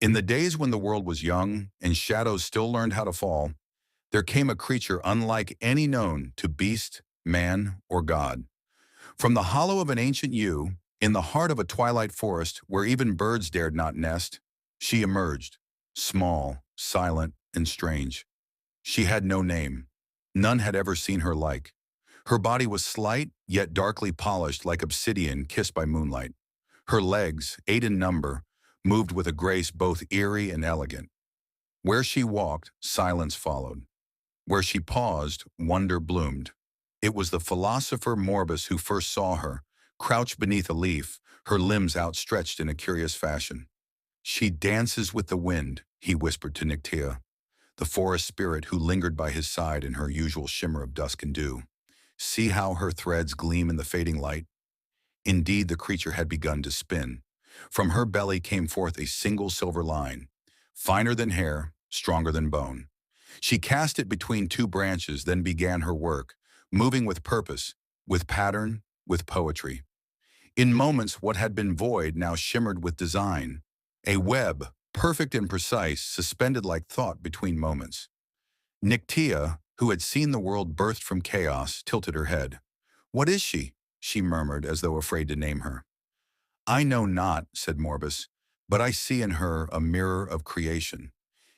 In the days when the world was young and shadows still learned how to fall, there came a creature unlike any known to beast, man, or god. From the hollow of an ancient yew, in the heart of a twilight forest where even birds dared not nest, she emerged, small, silent, and strange. She had no name. None had ever seen her like. Her body was slight, yet darkly polished like obsidian kissed by moonlight. Her legs, 8 in number, moved with a grace both eerie and elegant. Where she walked, silence followed. Where she paused, wonder bloomed. It was the philosopher Morbus who first saw her, crouched beneath a leaf, her limbs outstretched in a curious fashion. She dances with the wind, he whispered to Nyctea, the forest spirit who lingered by his side in her usual shimmer of dusk and dew. See how her threads gleam in the fading light? Indeed, the creature had begun to spin. From her belly came forth a single silver line, finer than hair, stronger than bone. She cast it between 2 branches, then began her work, moving with purpose, with pattern, with poetry. In moments, what had been void now shimmered with design. A web, perfect and precise, suspended like thought between moments. Nyctea, who had seen the world birthed from chaos, tilted her head. "What is she?" she murmured, as though afraid to name her. "I know not," said Morbus, "but I see in her a mirror of creation."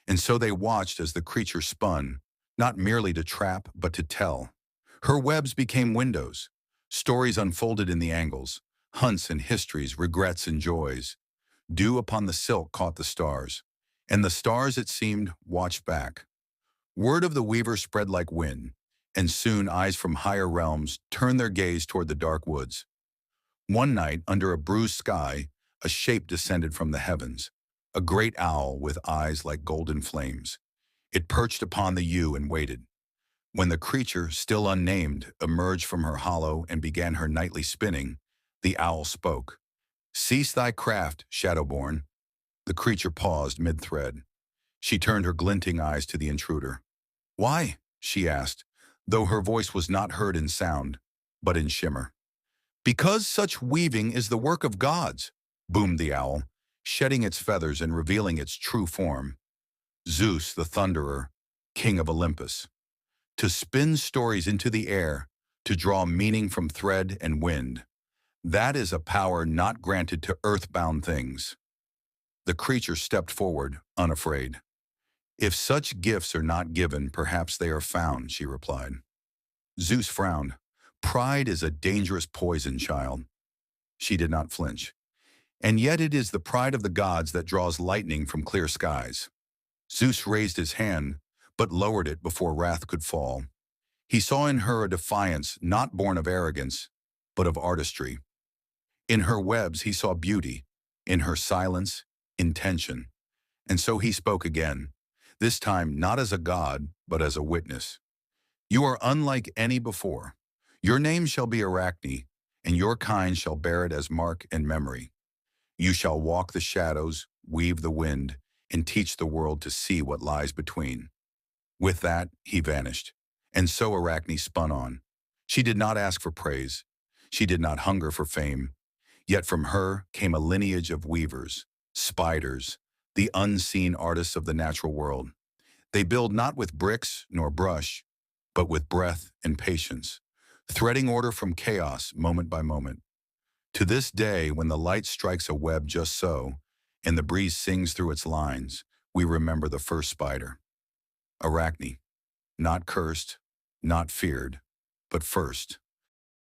And so they watched as the creature spun, not merely to trap, but to tell. Her webs became windows. Stories unfolded in the angles, hunts and histories, regrets and joys. Dew upon the silk caught the stars, and the stars, it seemed, watched back. Word of the weaver spread like wind, and soon eyes from higher realms turned their gaze toward the dark woods. One night, under a bruised sky, a shape descended from the heavens, a great owl with eyes like golden flames. It perched upon the yew and waited. When the creature, still unnamed, emerged from her hollow and began her nightly spinning, the owl spoke. "Cease thy craft, Shadowborn." The creature paused mid-thread. She turned her glinting eyes to the intruder. "Why?" she asked, though her voice was not heard in sound, but in shimmer. "Because such weaving is the work of gods," boomed the owl, shedding its feathers and revealing its true form. Zeus, the thunderer, king of Olympus. To spin stories into the air, to draw meaning from thread and wind. That is a power not granted to earthbound things. The creature stepped forward, unafraid. "If such gifts are not given, perhaps they are found," she replied. Zeus frowned. "Pride is a dangerous poison, child." She did not flinch. "And yet it is the pride of the gods that draws lightning from clear skies." Zeus raised his hand, but lowered it before wrath could fall. He saw in her a defiance not born of arrogance, but of artistry. In her webs he saw beauty, in her silence, intention. And so he spoke again, this time not as a god, but as a witness. "You are unlike any before. Your name shall be Arachne, and your kind shall bear it as mark and memory. You shall walk the shadows, weave the wind, and teach the world to see what lies between." With that, he vanished. And so Arachne spun on. She did not ask for praise. She did not hunger for fame. Yet from her came a lineage of weavers, spiders, the unseen artists of the natural world. They build not with bricks nor brush, but with breath and patience, threading order from chaos moment by moment. To this day, when the light strikes a web just so, and the breeze sings through its lines, we remember the first spider. Arachne, not cursed, not feared, but first.